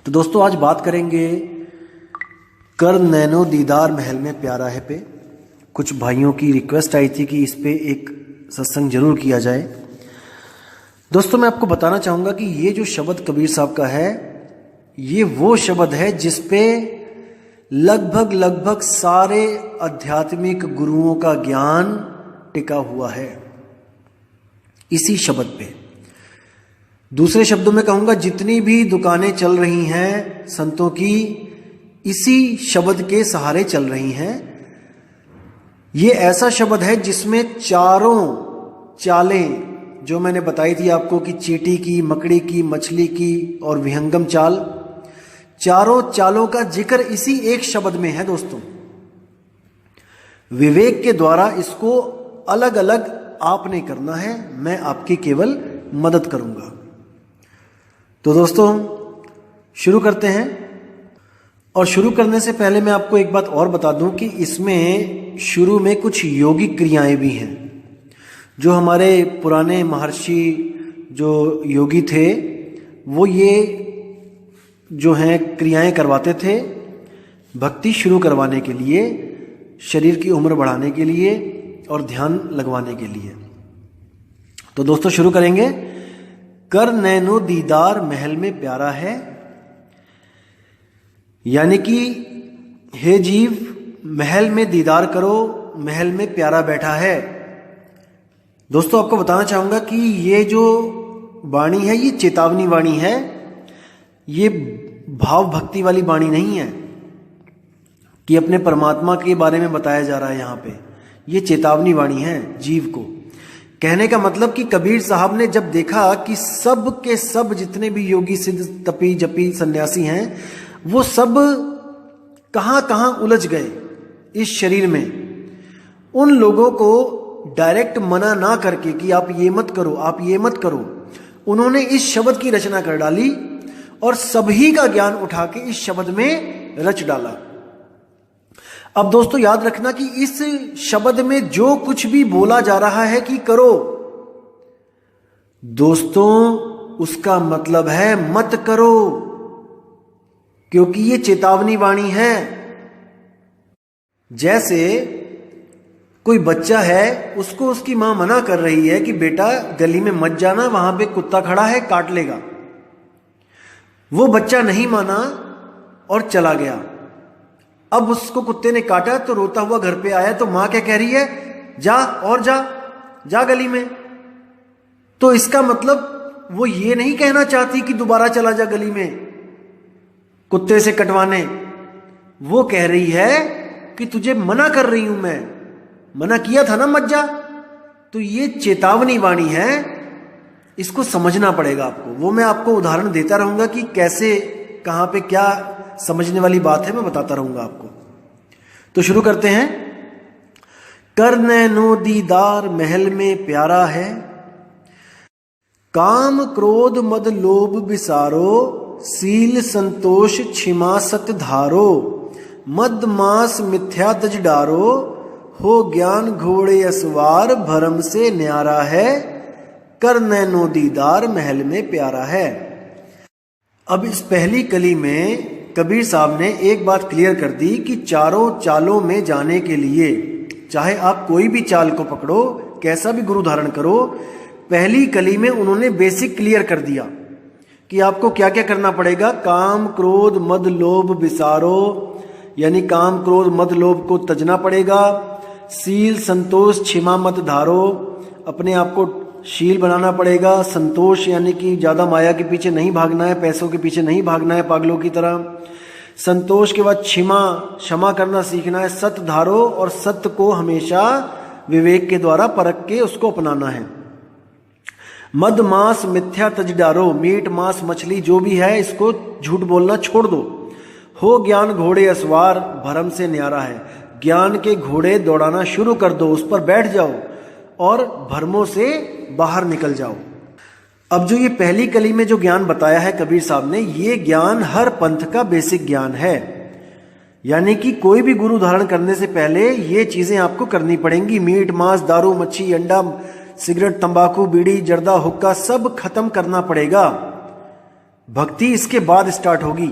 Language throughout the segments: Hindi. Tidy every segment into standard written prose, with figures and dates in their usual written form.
तो दोस्तों आज बात करेंगे कर नैनो दीदार महल में प्यारा है पे। कुछ भाइयों की रिक्वेस्ट आई थी कि इस पे एक सत्संग जरूर किया जाए। दोस्तों मैं आपको बताना चाहूँगा कि ये जो शब्द कबीर साहब का है, ये वो शब्द है जिस पे लगभग सारे आध्यात्मिक गुरुओं का ज्ञान टिका हुआ है, इसी शब्द पे। दूसरे शब्दों में कहूँगा, जितनी भी दुकानें चल रही हैं संतों की, इसी शब्द के सहारे चल रही हैं। ये ऐसा शब्द है जिसमें चारों चालें जो मैंने बताई थी आपको कि चींटी की, मकड़ी की, मछली की और विहंगम चाल, चारों चालों का जिक्र इसी एक शब्द में है। दोस्तों विवेक के द्वारा इसको अलग अलग आपने करना है, मैं आपकी केवल मदद करूंगा। तो दोस्तों शुरू करते हैं। और शुरू करने से पहले मैं आपको एक बात और बता दूं कि इसमें शुरू में कुछ योगिक क्रियाएं भी हैं जो हमारे पुराने महर्षि जो योगी थे वो ये जो हैं क्रियाएं करवाते थे भक्ति शुरू करवाने के लिए, शरीर की उम्र बढ़ाने के लिए और ध्यान लगवाने के लिए। तो दोस्तों शुरू करेंगे। कर नैनो दीदार महल में प्यारा है, यानी कि हे जीव महल में दीदार करो, महल में प्यारा बैठा है। दोस्तों आपको बताना चाहूंगा कि ये जो वाणी है ये चेतावनी वाणी है, ये भाव भक्ति वाली वाणी नहीं है कि अपने परमात्मा के बारे में बताया जा रहा है। यहाँ पे ये चेतावनी वाणी है जीव को। कहने का मतलब कि कबीर साहब ने जब देखा कि सब के सब जितने भी योगी सिद्ध तपी जपी सन्यासी हैं वो सब कहाँ कहाँ उलझ गए इस शरीर में, उन लोगों को डायरेक्ट मना ना करके कि आप ये मत करो, आप ये मत करो, उन्होंने इस शब्द की रचना कर डाली और सभी का ज्ञान उठा के इस शब्द में रच डाला। अब दोस्तों याद रखना कि इस शब्द में जो कुछ भी बोला जा रहा है कि करो, दोस्तों उसका मतलब है मत करो, क्योंकि ये चेतावनी वाणी है। जैसे कोई बच्चा है, उसको उसकी मां मना कर रही है कि बेटा गली में मत जाना, वहां पे कुत्ता खड़ा है काट लेगा। वो बच्चा नहीं माना और चला गया। अब उसको कुत्ते ने काटा तो रोता हुआ घर पे आया तो मां क्या कह रही है, जा और जा गली में। तो इसका मतलब वो ये नहीं कहना चाहती कि दोबारा चला जा गली में कुत्ते से कटवाने, वो कह रही है कि तुझे मना कर रही हूं, मैं मना किया था ना मत जा। तो ये चेतावनी वाणी है, इसको समझना पड़ेगा आपको। वो मैं आपको उदाहरण देता रहूंगा कि कैसे कहां पे क्या समझने वाली बात है, मैं बताता रहूंगा आपको। तो शुरू करते हैं। कर नैनो दीदार महल में प्यारा है, काम क्रोध मद लोभ विसारो, सील संतोष क्षमा सत्य धारो, मद मास मिथ्या तज डारो, हो ज्ञान घोड़े असवार, भरम से न्यारा है, कर नैनो दीदार महल में प्यारा है। अब इस पहली कली में कबीर साहब ने एक बात क्लियर कर दी कि चारों चालों में जाने के लिए, चाहे आप कोई भी चाल को पकड़ो, कैसा भी गुरु धारण करो, पहली कली में उन्होंने बेसिक क्लियर कर दिया कि आपको क्या क्या करना पड़ेगा। काम क्रोध मद लोभ विसारो, यानी काम क्रोध मद लोभ को तजना पड़ेगा। सील संतोष क्षमा मत धारो, अपने आप को शील बनाना पड़ेगा। संतोष यानी कि ज्यादा माया के पीछे नहीं भागना है, पैसों के पीछे नहीं भागना है पागलों की तरह। संतोष के बाद क्षमा करना सीखना है। सत्य धारो, और सत्य को हमेशा विवेक के द्वारा परख के उसको अपनाना है। मद मांस मिथ्या तज डारो, मीट मांस मछली जो भी है इसको झूठ बोलना छोड़ दो। हो ज्ञान घोड़े असवार, भरम से न्यारा है, ज्ञान के घोड़े दौड़ाना शुरू कर दो, उस पर बैठ जाओ और भ्रमों से बाहर निकल जाओ। अब जो ये पहली कली में जो ज्ञान बताया है कबीर साहब ने, ये ज्ञान हर पंथ का बेसिक ज्ञान है। यानी कि कोई भी गुरु धारण करने से पहले ये चीजें आपको करनी पड़ेंगी। मीट मांस दारू मच्छी अंडा सिगरेट तंबाकू बीड़ी जर्दा हुक्का सब खत्म करना पड़ेगा। भक्ति इसके बाद स्टार्ट होगी।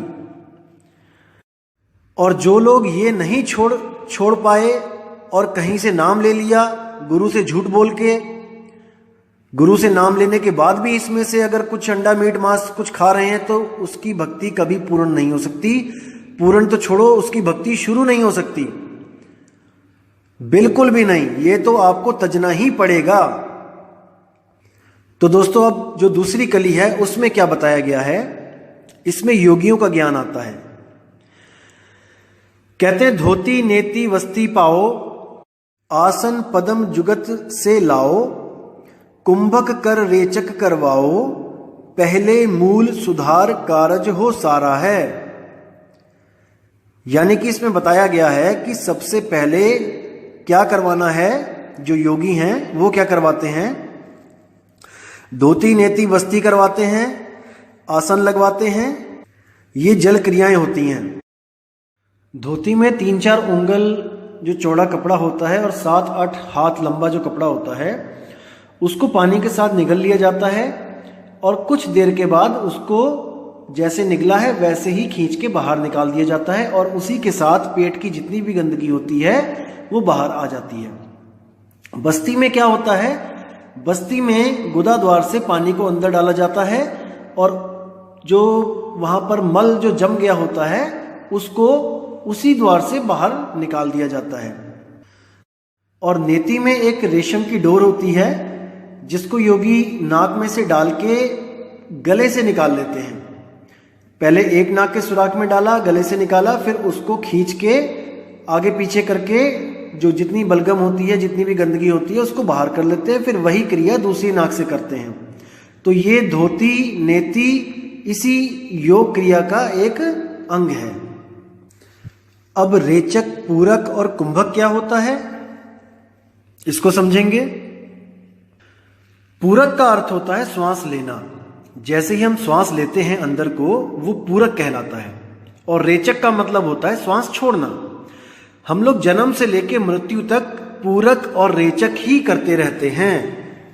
और जो लोग ये नहीं छोड़ पाए और कहीं से नाम ले लिया, गुरु से झूठ बोल के, गुरु से नाम लेने के बाद भी इसमें से अगर कुछ अंडा मीट मांस कुछ खा रहे हैं, तो उसकी भक्ति कभी पूर्ण नहीं हो सकती। पूर्ण तो छोड़ो, उसकी भक्ति शुरू नहीं हो सकती, बिल्कुल भी नहीं। ये तो आपको तजना ही पड़ेगा। तो दोस्तों, अब जो दूसरी कली है उसमें क्या बताया गया है, इसमें योगियों का ज्ञान आता है। कहते हैं, धोती नेति वस्ती पाओ, आसन पदम जुगत से लाओ, कुंभक कर रेचक करवाओ, पहले मूल सुधार कारज हो सारा है। यानी कि इसमें बताया गया है कि सबसे पहले क्या करवाना है। जो योगी हैं वो क्या करवाते हैं, धोती नेति वस्ती करवाते हैं, आसन लगवाते हैं। ये जल क्रियाएं होती हैं। धोती में 3-4 उंगल जो चौड़ा कपड़ा होता है और 7-8 हाथ लंबा जो कपड़ा होता है, उसको पानी के साथ निगल लिया जाता है और कुछ देर के बाद उसको जैसे निगला है वैसे ही खींच के बाहर निकाल दिया जाता है और उसी के साथ पेट की जितनी भी गंदगी होती है वो बाहर आ जाती है। बस्ती में क्या होता है, बस्ती में गुदा द्वार से पानी को अंदर डाला जाता है और जो वहां पर मल जो जम गया होता है उसको उसी द्वार से बाहर निकाल दिया जाता है। और नेति में एक रेशम की डोर होती है जिसको योगी नाक में से डाल के गले से निकाल लेते हैं। पहले एक नाक के सुराख में डाला, गले से निकाला, फिर उसको खींच के आगे पीछे करके जो जितनी बलगम होती है, जितनी भी गंदगी होती है उसको बाहर कर लेते हैं। फिर वही क्रिया दूसरी नाक से करते हैं। तो ये धोती नेति इसी योग क्रिया का एक अंग है। अब रेचक, पूरक और कुंभक क्या होता है, इसको समझेंगे। पूरक का अर्थ होता है श्वास लेना। जैसे ही हम श्वास लेते हैं अंदर को, वो पूरक कहलाता है। और रेचक का मतलब होता है श्वास छोड़ना। हम लोग जन्म से लेकर मृत्यु तक पूरक और रेचक ही करते रहते हैं।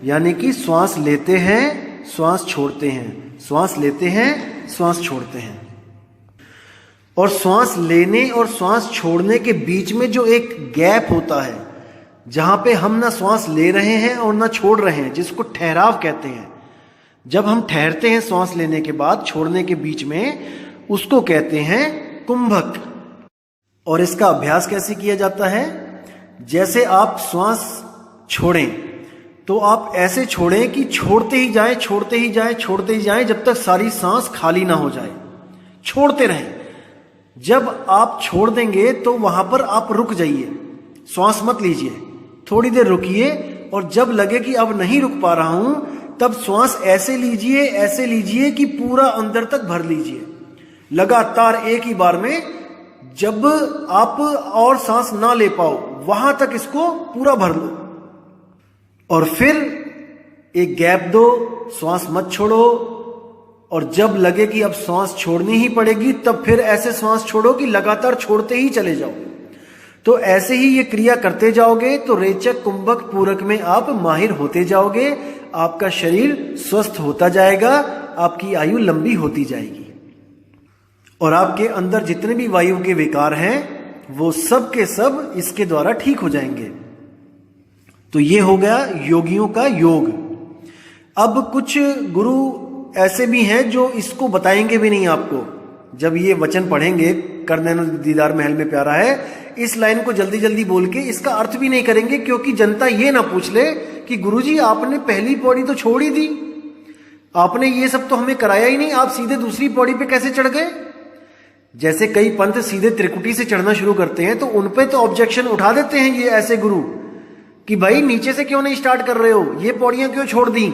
यानी कि श्वास लेते हैं, श्वास छोड़ते हैं, श्वास लेते हैं, श्वास छोड़ते हैं। और श्वास लेने और श्वास छोड़ने के बीच में जो एक गैप होता है, जहां पे हम ना श्वास ले रहे हैं और ना छोड़ रहे हैं, जिसको ठहराव कहते हैं। जब हम ठहरते हैं श्वास लेने के बाद छोड़ने के बीच में, उसको कहते हैं कुंभक। और इसका अभ्यास कैसे किया जाता है, जैसे आप श्वास छोड़ें तो आप ऐसे छोड़ें कि छोड़ते ही जाएं, छोड़ते ही जाएं, छोड़ते ही जाएं, जब तक सारी सांस खाली ना हो जाए। छोड़ते रहें। जब आप छोड़ देंगे तो वहां पर आप रुक जाइए, श्वास मत लीजिए, थोड़ी देर रुकिए। और जब लगे कि अब नहीं रुक पा रहा हूं, तब श्वास ऐसे लीजिए कि पूरा अंदर तक भर लीजिए, लगातार एक ही बार में। जब आप और सांस ना ले पाओ वहां तक इसको पूरा भर लो और फिर एक गैप दो, श्वास मत छोड़ो। और जब लगे कि अब श्वास छोड़नी ही पड़ेगी, तब फिर ऐसे श्वास छोड़ो कि लगातार छोड़ते ही चले जाओ। तो ऐसे ही ये क्रिया करते जाओगे तो रेचक, कुंभक, पूरक में आप माहिर होते जाओगे। आपका शरीर स्वस्थ होता जाएगा, आपकी आयु लंबी होती जाएगी और आपके अंदर जितने भी वायु के विकार हैं वो सब के सब इसके द्वारा ठीक हो जाएंगे। तो ये हो गया योगियों का योग। अब कुछ गुरु ऐसे भी हैं जो इसको बताएंगे भी नहीं आपको। जब ये वचन पढ़ेंगे, कर नैनो दीदार महल में प्यारा है, इस लाइन को जल्दी जल्दी बोल के इसका अर्थ भी नहीं करेंगे, क्योंकि जनता ये ना पूछ ले कि गुरुजी आपने पहली पौड़ी तो छोड़ ही दी, आपने ये सब तो हमें कराया ही नहीं, आप सीधे दूसरी पौड़ी पे कैसे चढ़ गए। जैसे कई पंथ सीधे त्रिकुटी से चढ़ना शुरू करते हैं तो उनपे तो ऑब्जेक्शन उठा देते हैं ये ऐसे गुरु कि भाई नीचे से क्यों नहीं स्टार्ट कर रहे हो, ये पौड़ियां क्यों छोड़ दी।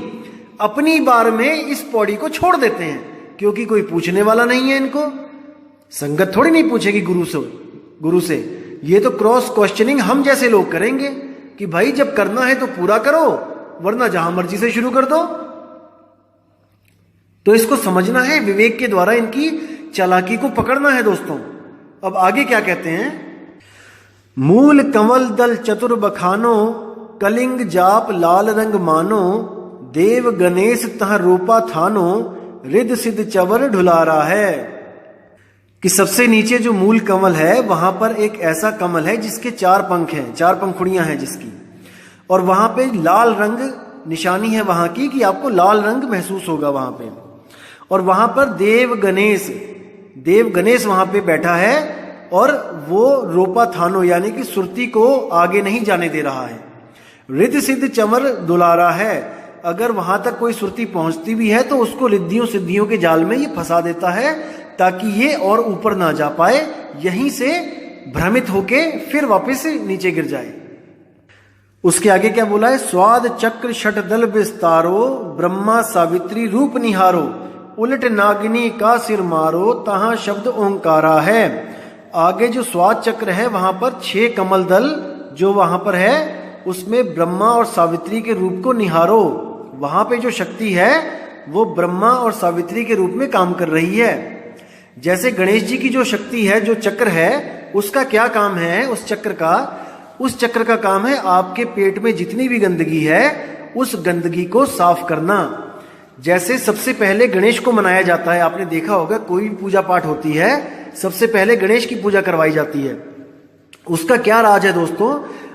अपनी बार में इस पौड़ी को छोड़ देते हैं क्योंकि कोई पूछने वाला नहीं है इनको। संगत थोड़ी नहीं पूछेगी गुरु से। ये तो क्रॉस क्वेश्चनिंग हम जैसे लोग करेंगे कि भाई जब करना है तो पूरा करो, वरना जहां मर्जी से शुरू कर दो। तो इसको समझना है, विवेक के द्वारा इनकी चालाकी को पकड़ना है दोस्तों। अब आगे क्या कहते हैं, मूल कमल दल चतुर बखानो, कलिंग जाप लाल रंग मानो, देव गणेश तह रूपा थानो, रिद सिद्ध चवर ढुलारा है। कि सबसे नीचे जो मूल कमल है वहां पर एक ऐसा कमल है जिसके 4 पंख हैं, 4 पंखुड़ियां हैं जिसकी, और वहां पे लाल रंग निशानी है वहां की, कि आपको लाल रंग महसूस होगा वहां पे। और वहां पर देव गणेश वहां पे बैठा है और वो रोपा थानो यानी कि सुरती को आगे नहीं जाने दे रहा है। रिद्ध सिद्ध चमर दुलारा है, अगर वहां तक कोई सुरती पहुंचती भी है तो उसको रिद्धियों सिद्धियों के जाल में ये फंसा देता है ताकि ये और ऊपर ना जा पाए, यहीं से भ्रमित होके फिर वापस नीचे गिर जाए। उसके आगे क्या बोला है, स्वाद चक्र षटदल विस्तारो, ब्रह्मा सावित्री रूप निहारो, उलट नागिनी का सिर मारो, तहां शब्द ओंकारा है। आगे जो स्वाद चक्र है वहां पर 6 कमल दल जो वहां पर है उसमें ब्रह्मा और सावित्री के रूप को निहारो। वहां पे जो शक्ति है वो ब्रह्मा और सावित्री के रूप में काम कर रही है। जैसे गणेश जी की जो शक्ति है, जो चक्र है, उसका क्या काम है, उस चक्र का काम है आपके पेट में जितनी भी गंदगी है उस गंदगी को साफ करना। जैसे सबसे पहले गणेश को मनाया जाता है, आपने देखा होगा कोई भी पूजा पाठ होती है सबसे पहले गणेश की पूजा करवाई जाती है। उसका क्या राज है दोस्तों,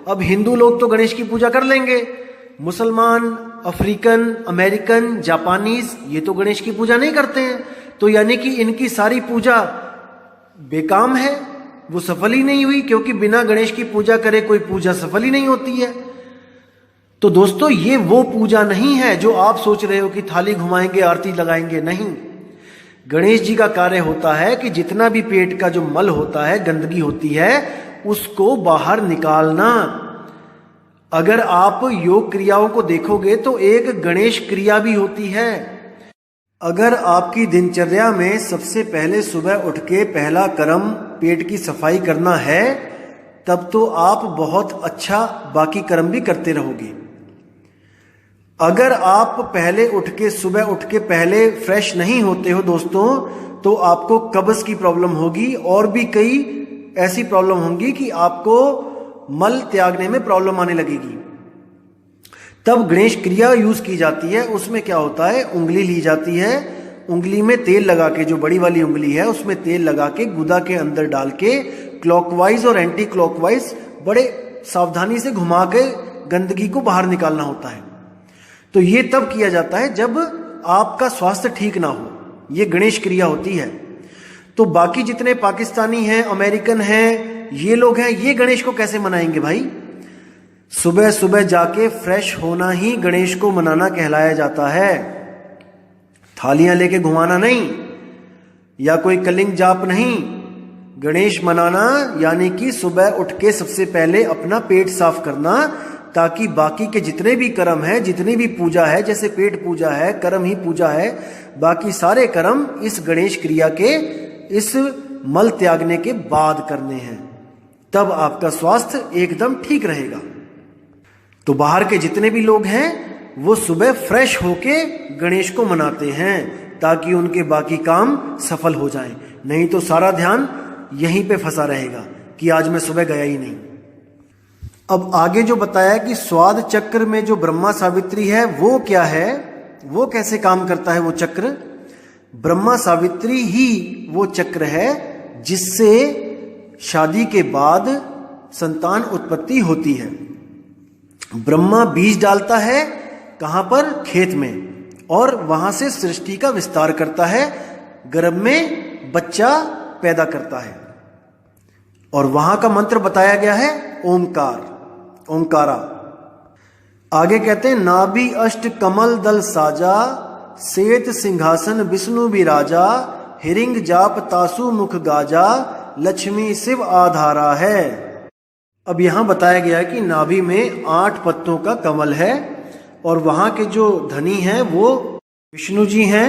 अब हिंदू लोग तो गणेश की पूजा कर लेंगे, मुसलमान, अफ्रीकन, अमेरिकन, जापानीज ये तो गणेश की पूजा नहीं करते हैं, तो यानी कि इनकी सारी पूजा बेकाम है, वो सफल ही नहीं हुई, क्योंकि बिना गणेश की पूजा करे कोई पूजा सफल ही नहीं होती है। तो दोस्तों ये वो पूजा नहीं है जो आप सोच रहे हो कि थाली घुमाएंगे आरती लगाएंगे, नहीं। गणेश जी का कार्य होता है कि जितना भी पेट का जो मल होता है, गंदगी होती है, उसको बाहर निकालना। अगर आप योग क्रियाओं को देखोगे तो एक गणेश क्रिया भी होती है। अगर आपकी दिनचर्या में सबसे पहले सुबह उठ के पहला कर्म पेट की सफाई करना है, तब तो आप बहुत अच्छा बाकी कर्म भी करते रहोगे। अगर आप सुबह उठ के पहले फ्रेश नहीं होते हो दोस्तों, तो आपको कब्ज की प्रॉब्लम होगी और भी कई ऐसी प्रॉब्लम होंगी कि आपको मल त्यागने में प्रॉब्लम आने लगेगी। तब गणेश क्रिया यूज की जाती है। उसमें क्या होता है, उंगली ली जाती है, उंगली में तेल लगा के, जो बड़ी वाली उंगली है उसमें तेल लगा के गुदा के अंदर डाल के क्लॉकवाइज और एंटी क्लॉकवाइज बड़े सावधानी से घुमा के गंदगी को बाहर निकालना होता है। तो ये तब किया जाता है जब आपका स्वास्थ्य ठीक ना हो, ये गणेश क्रिया होती है। तो बाकी जितने पाकिस्तानी हैं, अमेरिकन हैं, ये लोग हैं, ये गणेश को कैसे मनाएंगे भाई? सुबह सुबह जाके फ्रेश होना ही गणेश को मनाना कहलाया जाता है। थालियां लेके घुमाना नहीं, या कोई कलिंग जाप नहीं। गणेश मनाना यानी कि सुबह उठ के सबसे पहले अपना पेट साफ करना, ताकि बाकी के जितने भी कर्म है, जितनी भी पूजा है, जैसे पेट पूजा है, कर्म ही पूजा है, बाकी सारे कर्म इस गणेश क्रिया के, इस मल त्यागने के बाद करने हैं। तब आपका स्वास्थ्य एकदम ठीक रहेगा। तो बाहर के जितने भी लोग हैं वो सुबह फ्रेश होके गणेश को मनाते हैं ताकि उनके बाकी काम सफल हो जाएं। नहीं तो सारा ध्यान यहीं पे फंसा रहेगा कि आज मैं सुबह गया ही नहीं। अब आगे जो बताया कि स्वाद चक्र में जो ब्रह्मा सावित्री है वो क्या है, वो कैसे काम करता है वो चक्र? ब्रह्मा सावित्री ही वो चक्र है जिससे शादी के बाद संतान उत्पत्ति होती है। ब्रह्मा बीज डालता है कहां पर? खेत में, और वहां से सृष्टि का विस्तार करता है, गर्भ में बच्चा पैदा करता है। और वहां का मंत्र बताया गया है ओंकारा। आगे कहते हैं नाभि अष्ट कमल दल साजा, श्वेत सिंहासन विष्णु विराजा, हिरिंग जाप तासु मुख गाजा, लक्ष्मी शिव आधारा है। अब यहां बताया गया है कि नाभि में 8 पत्तों का कमल है और वहां के जो धनी हैं वो विष्णु जी हैं।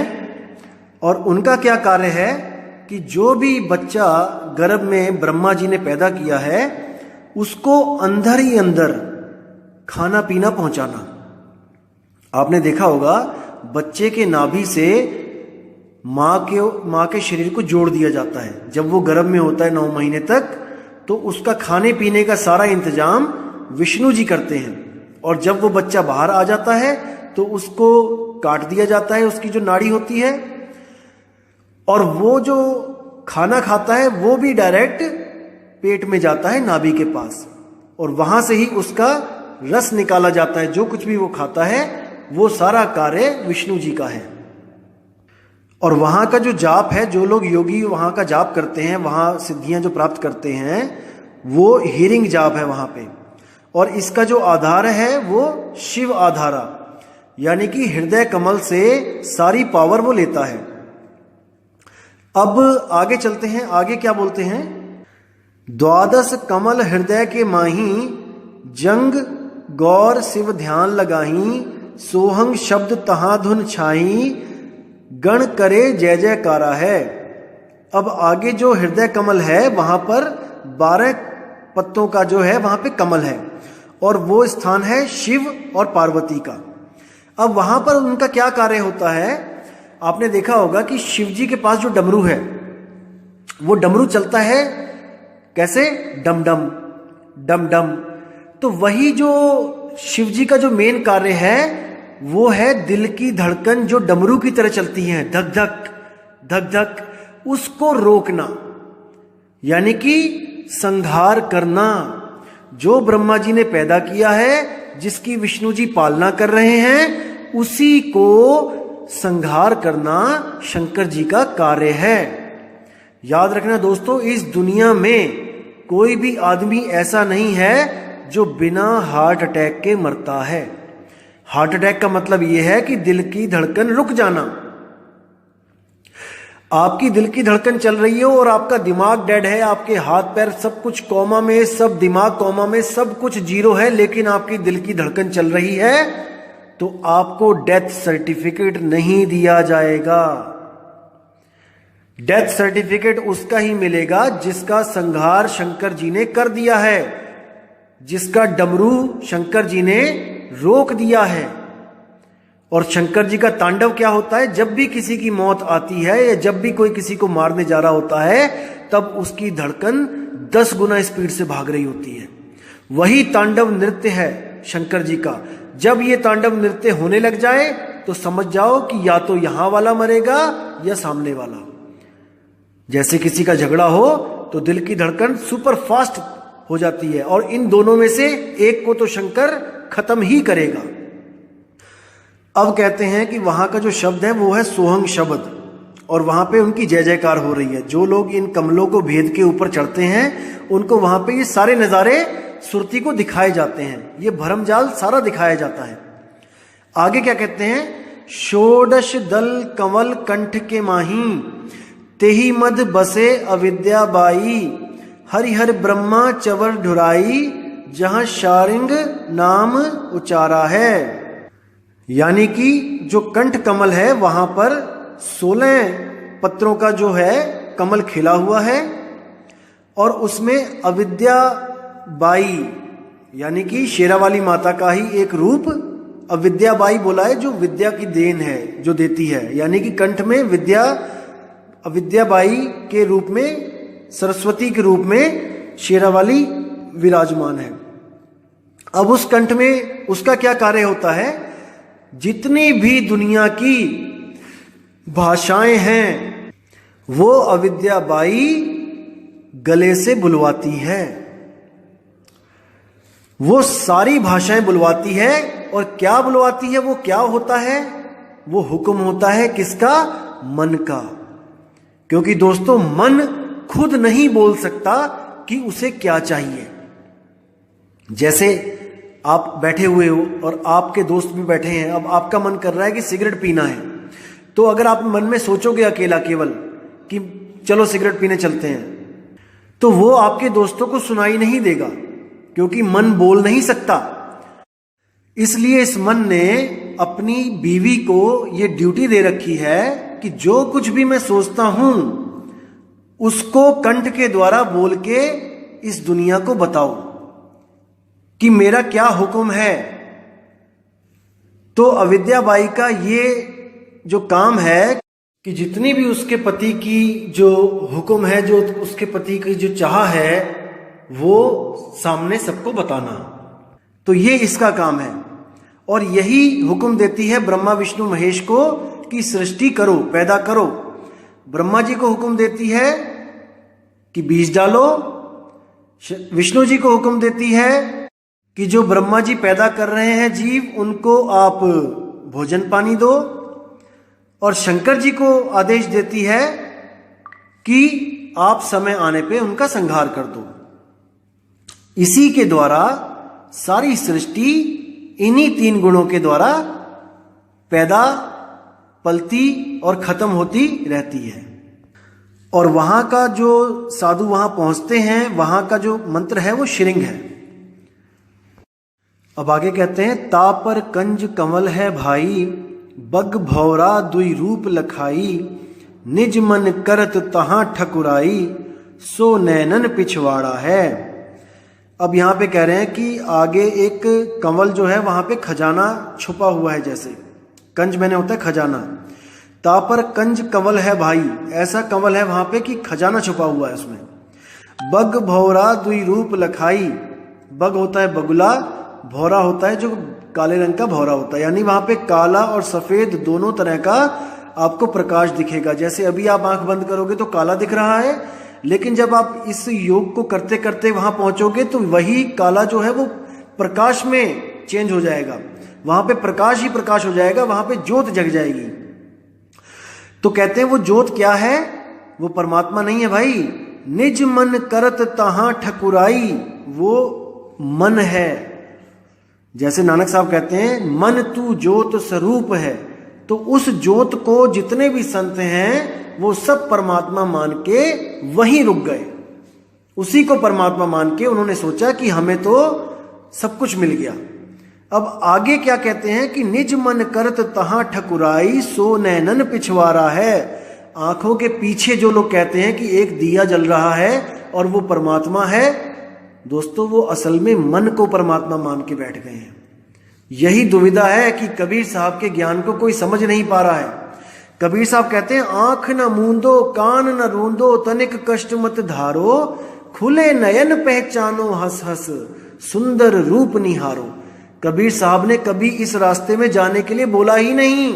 और उनका क्या कार्य है कि जो भी बच्चा गर्भ में ब्रह्मा जी ने पैदा किया है उसको अंदर ही अंदर खाना पीना पहुंचाना। आपने देखा होगा बच्चे के नाभि से माँ के शरीर को जोड़ दिया जाता है। जब वो गर्भ में होता है 9 महीने तक, तो उसका खाने पीने का सारा इंतजाम विष्णु जी करते हैं। और जब वो बच्चा बाहर आ जाता है तो उसको काट दिया जाता है, उसकी जो नाड़ी होती है, और वो जो खाना खाता है वो भी डायरेक्ट पेट में जाता है, नाभि के पास, और वहां से ही उसका रस निकाला जाता है। जो कुछ भी वो खाता है वो सारा कार्य विष्णु जी का है। और वहां का जो जाप है, जो लोग योगी वहां का जाप करते हैं, वहां सिद्धियां जो प्राप्त करते हैं, वो हीरिंग जाप है वहां पे। और इसका जो आधार है वो शिव आधारा, यानी कि हृदय कमल से सारी पावर वो लेता है। अब आगे चलते हैं, आगे क्या बोलते हैं? द्वादश कमल हृदय के माही, जंग गौर शिव ध्यान लगाही, सोहंग शब्द तहां धुन छाई, गण करे जय जयकारा है। अब आगे जो हृदय कमल है वहां पर 12 पत्तों का जो है वहां पे कमल है, और वो स्थान है शिव और पार्वती का। अब वहां पर उनका क्या कार्य होता है? आपने देखा होगा कि शिव जी के पास जो डमरू है, वो डमरू चलता है कैसे? डम डम डम डम। तो वही जो शिव जी का जो मेन कार्य है वो है दिल की धड़कन जो डमरू की तरह चलती है, धक धक धक धक, उसको रोकना, यानी कि संहार करना। जो ब्रह्मा जी ने पैदा किया है, जिसकी विष्णु जी पालना कर रहे हैं, उसी को संहार करना शंकर जी का कार्य है। याद रखना दोस्तों, इस दुनिया में कोई भी आदमी ऐसा नहीं है जो बिना हार्ट अटैक के मरता है। हार्ट अटैक का मतलब यह है कि दिल की धड़कन रुक जाना। आपकी दिल की धड़कन चल रही हो और आपका दिमाग डेड है, आपके हाथ पैर सब कुछ कोमा में, सब दिमाग कोमा में, सब कुछ जीरो है, लेकिन आपकी दिल की धड़कन चल रही है, तो आपको डेथ सर्टिफिकेट नहीं दिया जाएगा। डेथ सर्टिफिकेट उसका ही मिलेगा जिसका संहार शंकर जी ने कर दिया है, जिसका डमरू शंकर जी ने रोक दिया है। और शंकर जी का तांडव क्या होता है? जब भी किसी की मौत आती है या जब भी कोई किसी को मारने जा रहा होता है, तब उसकी धड़कन 10 गुना स्पीड से भाग रही होती है। वही तांडव नृत्य है शंकर जी का। जब ये तांडव नृत्य होने लग जाए तो समझ जाओ कि या तो यहां वाला मरेगा या सामने वाला। जैसे किसी का झगड़ा हो तो दिल की धड़कन सुपर फास्ट हो जाती है, और इन दोनों में से एक को तो शंकर खत्म ही करेगा। अब कहते हैं कि वहां का जो शब्द है वो है सोहंग शब्द, और वहां पे उनकी जय जयकार हो रही है। जो लोग इन कमलों को भेद के ऊपर चढ़ते हैं, उनको वहां पे ये सारे नजारे सुरती को दिखाए जाते हैं, ये भरमजाल सारा दिखाया जाता है। आगे क्या कहते हैं? षोडश दल कंवल कंठ के माही, तेहि मद बसे अविद्या बाई, हरिहर ब्रह्मा चवर ढुराई, जहां शारिंग नाम उचारा है। यानी कि जो कंठ कमल है वहां पर 16 पत्रों का जो है कमल खिला हुआ है, और उसमें अविद्या बाई यानी कि शेरावाली माता का ही एक रूप अविद्या बाई बोला है, जो विद्या की देन है, जो देती है। यानी कि कंठ में विद्या, अविद्या बाई के रूप में, सरस्वती के रूप में शेरावाली विराजमान है। अब उस कंठ में उसका क्या कार्य होता है? जितनी भी दुनिया की भाषाएं हैं वो अविद्या बाई गले से बुलवाती है, वो सारी भाषाएं बुलवाती है। और क्या बुलवाती है? वो क्या होता है? वो हुक्म होता है किसका? मन का। क्योंकि दोस्तों मन खुद नहीं बोल सकता कि उसे क्या चाहिए। जैसे आप बैठे हुए हो और आपके दोस्त भी बैठे हैं, अब आपका मन कर रहा है कि सिगरेट पीना है, तो अगर आप मन में सोचोगे अकेला केवल कि चलो सिगरेट पीने चलते हैं, तो वो आपके दोस्तों को सुनाई नहीं देगा, क्योंकि मन बोल नहीं सकता। इसलिए इस मन ने अपनी बीवी को ये ड्यूटी दे रखी है कि जो कुछ भी मैं सोचता हूं उसको कंठ के द्वारा बोल के इस दुनिया को बताओ कि मेरा क्या हुक्म है। तो अविद्या बाई का ये जो काम है कि जितनी भी उसके पति की जो हुक्म है, जो उसके पति की जो चाह है, वो सामने सबको बताना। तो ये इसका काम है, और यही हुक्म देती है ब्रह्मा विष्णु महेश को कि सृष्टि करो, पैदा करो। ब्रह्मा जी को हुक्म देती है कि बीज डालो, विष्णु जी को हुक्म देती है कि जो ब्रह्मा जी पैदा कर रहे हैं जीव उनको आप भोजन पानी दो, और शंकर जी को आदेश देती है कि आप समय आने पे उनका संहार कर दो। इसी के द्वारा सारी सृष्टि इन्हीं 3 गुणों के द्वारा पैदा, पलती और खत्म होती रहती है। और वहां का जो साधु वहां पहुंचते हैं, वहां का जो मंत्र है वो श्रृंग है। अब आगे कहते हैं, ता पर कंज कमल है भाई, बग भौरा दुई रूप लखाई, निज मन करत तहां ठकुराई, सो नैनन पिछवाड़ा है। अब यहां पे कह रहे हैं कि आगे एक कमल जो है वहां पे खजाना छुपा हुआ है, जैसे कंज मैंने होता है खजाना। ता पर कंज कंवल है भाई, ऐसा कंवल है वहां पे कि खजाना छुपा हुआ है उसमें। बग भौरा दुई रूप लखाई, बग होता है बगुला, भौरा होता है जो काले रंग का भौरा होता है, यानी वहां पे काला और सफेद दोनों तरह का आपको प्रकाश दिखेगा। जैसे अभी आप आंख बंद करोगे तो काला दिख रहा है, लेकिन जब आप इस योग को करते करते वहां पहुंचोगे तो वही काला जो है वो प्रकाश में चेंज हो जाएगा, वहां पे प्रकाश ही प्रकाश हो जाएगा, वहां पे ज्योत जग जाएगी। तो कहते हैं वो ज्योत क्या है? वो परमात्मा नहीं है भाई। निज मन करत तहां ठकुराई, वो मन है। जैसे नानक साहब कहते हैं, मन तू ज्योत स्वरूप है। तो उस ज्योत को जितने भी संत हैं वो सब परमात्मा मान के वहीं रुक गए, उसी को परमात्मा मान के उन्होंने सोचा कि हमें तो सब कुछ मिल गया। अब आगे क्या कहते हैं कि निज मन करत तहां ठकुराई, सो नैनन पिछवाड़ा है। आंखों के पीछे जो लोग कहते हैं कि एक दिया जल रहा है और वो परमात्मा है, दोस्तों वो असल में मन को परमात्मा मान के बैठ गए हैं। यही दुविधा है कि कबीर साहब के ज्ञान को कोई समझ नहीं पा रहा है। कबीर साहब कहते हैं, आंख न मूंदो कान न रूंदो, तनिक कष्ट मत धारो, खुले नयन पहचानो हंस हंस, सुंदर रूप निहारो। कबीर साहब ने कभी इस रास्ते में जाने के लिए बोला ही नहीं।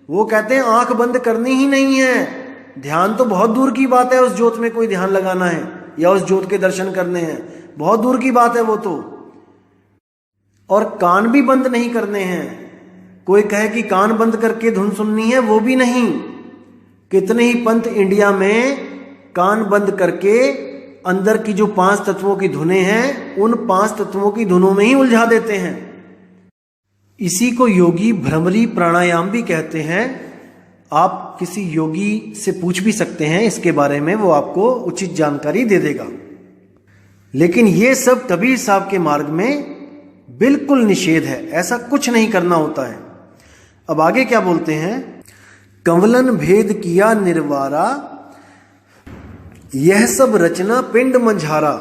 वो कहते हैं आंख बंद करनी ही नहीं है। ध्यान तो बहुत दूर की बात है, उस ज्योत में कोई ध्यान लगाना है या उस ज्योत के दर्शन करने हैं, बहुत दूर की बात है वो तो। और कान भी बंद नहीं करने हैं। कोई कहे कि कान बंद करके धुन सुननी है, वो भी नहीं। कितने ही पंथ इंडिया में कान बंद करके अंदर की जो 5 तत्वों की धुनें हैं, उन 5 तत्वों की धुनों में ही उलझा देते हैं। इसी को योगी भ्रमरी प्राणायाम भी कहते हैं। आप किसी योगी से पूछ भी सकते हैं इसके बारे में, वो आपको उचित जानकारी दे देगा। लेकिन ये सब कबीर साहब के मार्ग में बिल्कुल निषेध है, ऐसा कुछ नहीं करना होता है। अब आगे क्या बोलते हैं, कंवलन भेद किया निर्वारा, यह सब रचना पिंड मंझारा,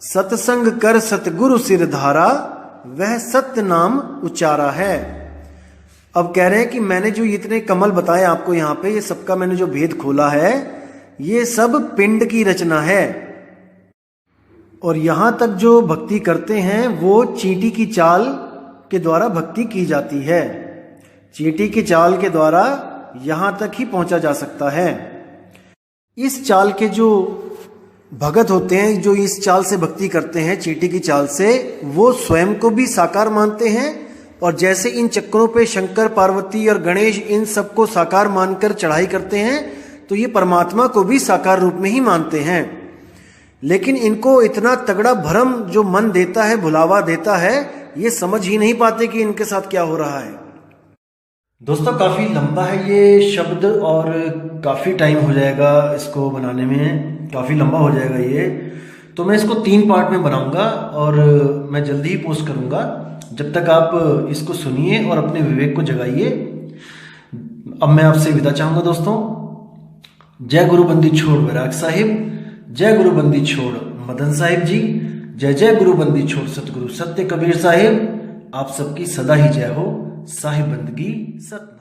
सतसंग कर सतगुरु सिरधारा, वह सत्य नाम उच्चारा है। अब कह रहे हैं कि मैंने जो इतने कमल बताए आपको यहाँ पे, ये सबका मैंने जो भेद खोला है, ये सब पिंड की रचना है। और यहां तक जो भक्ति करते हैं वो चींटी की चाल के द्वारा भक्ति की जाती है। चींटी की चाल के द्वारा यहां तक ही पहुंचा जा सकता है। इस चाल के जो भगत होते हैं, जो इस चाल से भक्ति करते हैं, चींटी की चाल से, वो स्वयं को भी साकार मानते हैं। और जैसे इन चक्रों पे शंकर, पार्वती और गणेश इन सबको साकार मानकर चढ़ाई करते हैं, तो ये परमात्मा को भी साकार रूप में ही मानते हैं। लेकिन इनको इतना तगड़ा भ्रम जो मन देता है, भुलावा देता है, ये समझ ही नहीं पाते कि इनके साथ क्या हो रहा है। दोस्तों काफ़ी लंबा है ये शब्द और काफ़ी टाइम हो जाएगा इसको बनाने में, काफ़ी लंबा हो जाएगा ये। तो मैं इसको 3 पार्ट में बनाऊंगा और मैं जल्दी ही पोस्ट करूंगा। जब तक आप इसको सुनिए और अपने विवेक को जगाइए। अब मैं आपसे विदा चाहूंगा दोस्तों। जय गुरु बंदी छोड़ वैराग साहिब, जय गुरु बंदी छोड़ मदन साहिब जी, जय जय गुरु बंदी छोड़ सतगुरु सत्य कबीर साहिब। आप सबकी सदा ही जय हो। साहिब बंदगी सत।